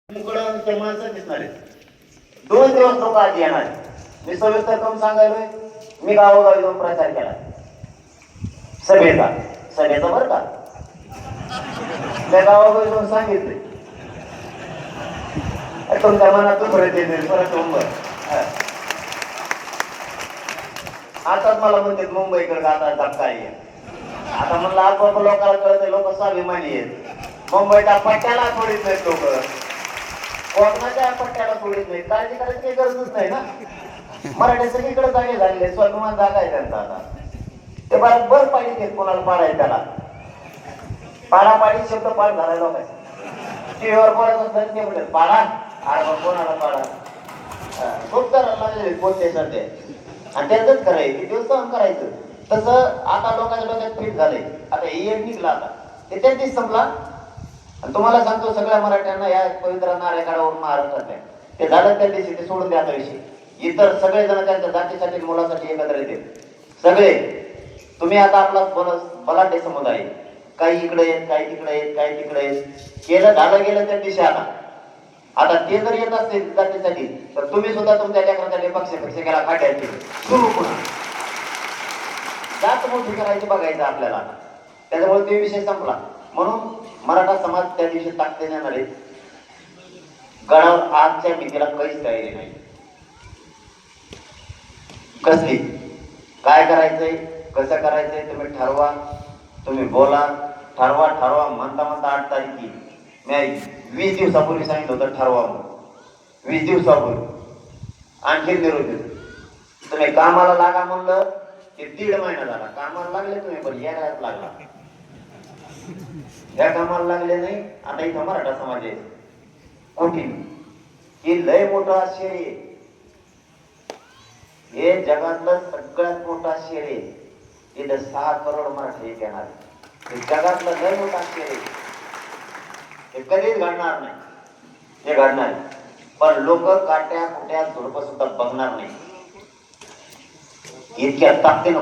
मुकडांच्या माणसं दिसणार आहेत. 2 दिवस लोक आधी येणार. मी सविस्तर करून सांगायलोय. मी गावोगावी जाऊन प्रचार केला सभेचा बरं का. त्या गावोगावी जाऊन सांगितलंय तुमच्या मनातून परत येते परत मुंबई. आताच मला म्हणते मुंबईकडे आता धक्का आहे. आता म्हणलं आपोआप लोकांना कळत लोक स्वाभिमानी आहेत. मुंबईच्या पट्ट्याला सोडित नाहीत लोक, कोकणाच्या पट्ट्याला सोडित नाहीत. काळजी करायची काही गरजच नाही ना. मराठी सगळीकडे जागे झालेले स्वाभिमान जागा आहे त्यांचा. आता ते बरोबर पाणी घेत कोणाला पाडाय त्याला पाडापाडी शब्द पाठ झालाय लोकांचा. टीव्हीवर बोलायचं धन्य म्हणत पाडा आडवा कोणाला पाडा खूप करायला लागले कोणते सध्या. आणि त्यांचंच खरं आहे की दिवस सहन करायचं. तसं आता लोकांच्या डोक्यात फिट झालंय. आता हे निघला आता ते त्या दिवस संपला. आणि तुम्हाला सांगतो सगळ्या मराठ्यांना या पवित्र नारेकाडावरून महाराष्ट्रात आहे ते झालं त्या दिवशी ते सोडून द्या. विषय इतर सगळे जण त्यांच्या जातीसाठी मुलासाठी एकत्र येते सगळे. तुम्ही आता आपला बलाढ्य समुदाय काही इकडे येत काही तिकडे येत काही तिकडे येत केलं झालं गेलं त्या दिवशी. आता ते जर येत असतील जातीसाठी तर तुम्ही सुद्धा तुमच्या लेकरांसाठी पक्ष केला काढायचे सुरू पुन्हा जात मोठी करायची बघायचं आपल्याला. त्याच्यामुळे ते विषय संपला. म्हणून मराठा समाज त्या दिवशी ताकदीने येणार आहे. गडावर आजच्या भीतीला काहीच तयारी नाही. कसली काय करायचंय कसं करायचंय तुम्ही ठरवा. तुम्ही बोला ठरवा म्हणता 8 तारीख मी 20 दिवसापूर्वी सांगितलं होतं ठरवा म्हणून. 20 दिवसापूर्वी आणखी निरोप देतो. तुम्ही कामाला लागा म्हणलं की 1.5 महिना झाला. कामाला लागले तुम्ही पण या काळात लागला. या कामाला लागले नाही. आता इथं मराठा समाज आहे कठीण ही लय मोठं आश्चर्य आहे. हे जगातलं सगळ्यात मोठं आश्चर्य आहे. इथं 6 करोड मराठी येणार. हे जगातलं लय मोठं आश्चर्य आहे. हे कधीच घडणार नाही. हे घडणार पण लोक काट्या कुट्या झुडप सुद्धा बघणार नाही. इतक्या ताकदीनं